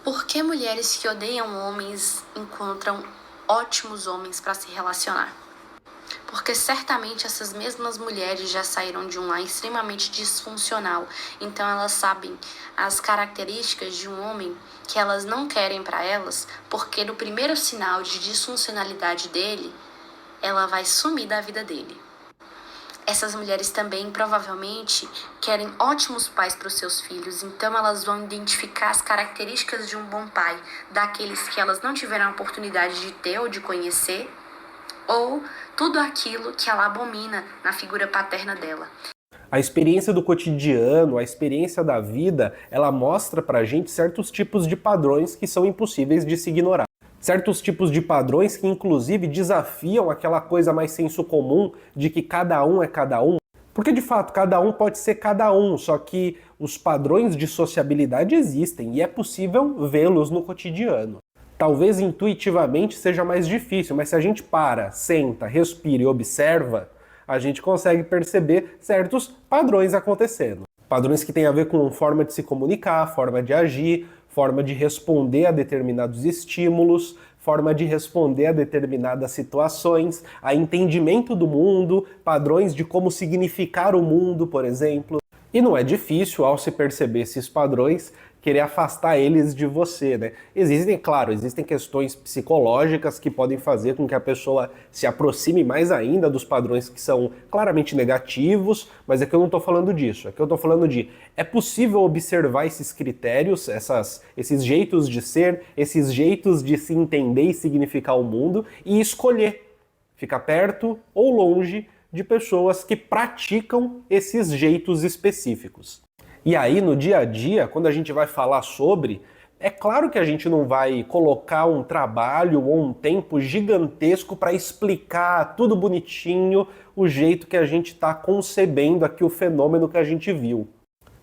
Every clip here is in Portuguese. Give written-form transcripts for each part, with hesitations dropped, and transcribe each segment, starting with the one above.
Por que mulheres que odeiam homens encontram ótimos homens para se relacionar? Porque certamente essas mesmas mulheres já saíram de um lar extremamente disfuncional, então elas sabem as características de um homem que elas não querem para elas, porque no primeiro sinal de disfuncionalidade dele, ela vai sumir da vida dele. Essas mulheres também provavelmente querem ótimos pais para os seus filhos, então elas vão identificar as características de um bom pai, daqueles que elas não tiveram a oportunidade de ter ou de conhecer, ou tudo aquilo que ela abomina na figura paterna dela. A experiência do cotidiano, a experiência da vida, ela mostra pra gente certos tipos de padrões que são impossíveis de se ignorar. Certos tipos de padrões que inclusive desafiam aquela coisa mais senso comum de que cada um é cada um. Porque de fato, cada um pode ser cada um, só que os padrões de sociabilidade existem e é possível vê-los no cotidiano. Talvez intuitivamente seja mais difícil, mas se a gente para, senta, respira e observa, a gente consegue perceber certos padrões acontecendo. Padrões que têm a ver com forma de se comunicar, forma de agir, forma de responder a determinados estímulos, forma de responder a determinadas situações, a entendimento do mundo, padrões de como significar o mundo, por exemplo. E não é difícil, ao se perceber esses padrões, querer afastar eles de você, né? Existem questões psicológicas que podem fazer com que a pessoa se aproxime mais ainda dos padrões que são claramente negativos, mas é que eu não estou falando disso. É que eu estou falando de é possível observar esses critérios, esses jeitos de ser, esses jeitos de se entender e significar o mundo e escolher ficar perto ou longe de pessoas que praticam esses jeitos específicos. E aí, no dia a dia, quando a gente vai falar sobre, é claro que a gente não vai colocar um trabalho ou um tempo gigantesco para explicar tudo bonitinho, o jeito que a gente está concebendo aqui o fenômeno que a gente viu.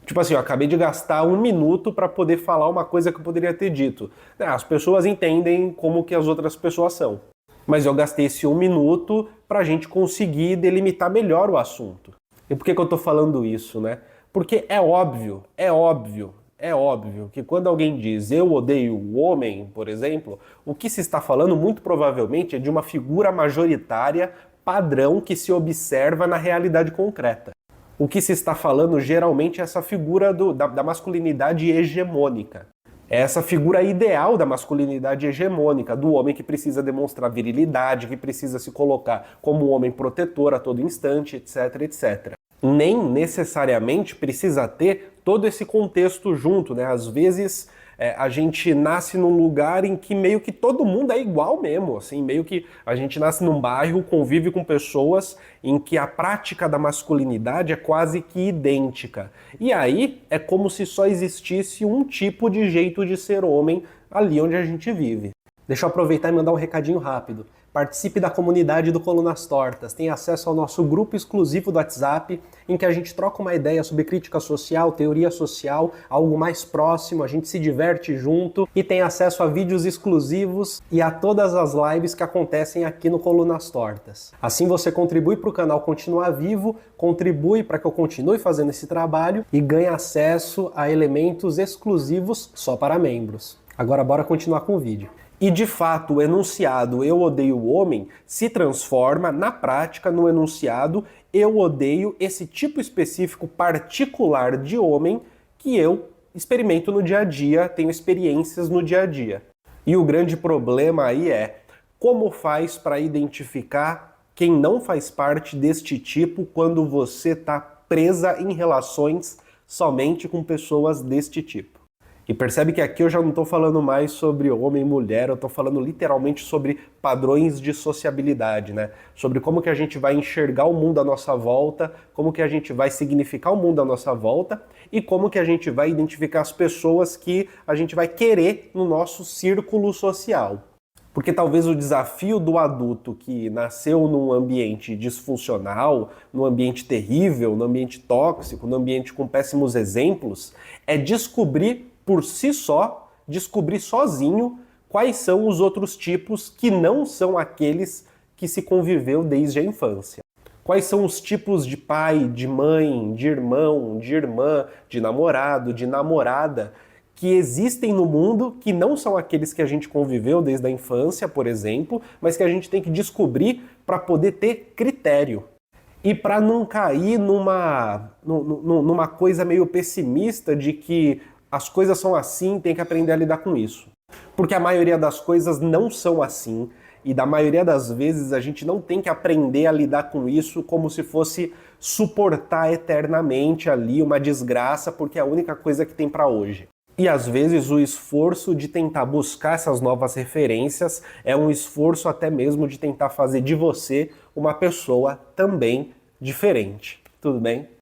Tipo assim, eu acabei de gastar 1 minuto para poder falar uma coisa que eu poderia ter dito. As pessoas entendem como que as outras pessoas são. Mas eu gastei esse 1 minuto para a gente conseguir delimitar melhor o assunto. E por que eu estou falando isso, né? Porque é óbvio que quando alguém diz eu odeio o homem, por exemplo, o que se está falando muito provavelmente é de uma figura majoritária padrão que se observa na realidade concreta. O que se está falando geralmente é essa figura da masculinidade hegemônica. É essa figura ideal da masculinidade hegemônica, do homem que precisa demonstrar virilidade, que precisa se colocar como um homem protetor a todo instante, etc, etc. Nem necessariamente precisa ter todo esse contexto junto, né? Às vezes a gente nasce num lugar em que meio que todo mundo é igual mesmo, assim, meio que a gente nasce num bairro, convive com pessoas em que a prática da masculinidade é quase que idêntica. E aí é como se só existisse um tipo de jeito de ser homem ali onde a gente vive. Deixa eu aproveitar e mandar um recadinho rápido. Participe da comunidade do Colunas Tortas, tem acesso ao nosso grupo exclusivo do WhatsApp, em que a gente troca uma ideia sobre crítica social, teoria social, algo mais próximo, a gente se diverte junto e tem acesso a vídeos exclusivos e a todas as lives que acontecem aqui no Colunas Tortas. Assim você contribui para o canal continuar vivo, contribui para que eu continue fazendo esse trabalho e ganhe acesso a elementos exclusivos só para membros. Agora bora continuar com o vídeo. E de fato o enunciado eu odeio o homem se transforma na prática no enunciado eu odeio esse tipo específico particular de homem que eu experimento no dia a dia, tenho experiências no dia a dia. E o grande problema aí é como faz para identificar quem não faz parte deste tipo quando você está presa em relações somente com pessoas deste tipo. E percebe que aqui eu já não estou falando mais sobre homem e mulher, eu estou falando literalmente sobre padrões de sociabilidade, né? Sobre como que a gente vai enxergar o mundo à nossa volta, como que a gente vai significar o mundo à nossa volta e como que a gente vai identificar as pessoas que a gente vai querer no nosso círculo social. Porque talvez o desafio do adulto que nasceu num ambiente disfuncional, num ambiente terrível, num ambiente tóxico, num ambiente com péssimos exemplos, é descobrir por si só, descobrir sozinho quais são os outros tipos que não são aqueles que se conviveu desde a infância. Quais são os tipos de pai, de mãe, de irmão, de irmã, de namorado, de namorada que existem no mundo, que não são aqueles que a gente conviveu desde a infância, por exemplo, mas que a gente tem que descobrir para poder ter critério. E para não cair numa coisa meio pessimista de que as coisas são assim, tem que aprender a lidar com isso. Porque a maioria das coisas não são assim, e da maioria das vezes a gente não tem que aprender a lidar com isso como se fosse suportar eternamente ali uma desgraça, porque é a única coisa que tem para hoje. E às vezes o esforço de tentar buscar essas novas referências é um esforço até mesmo de tentar fazer de você uma pessoa também diferente. Tudo bem?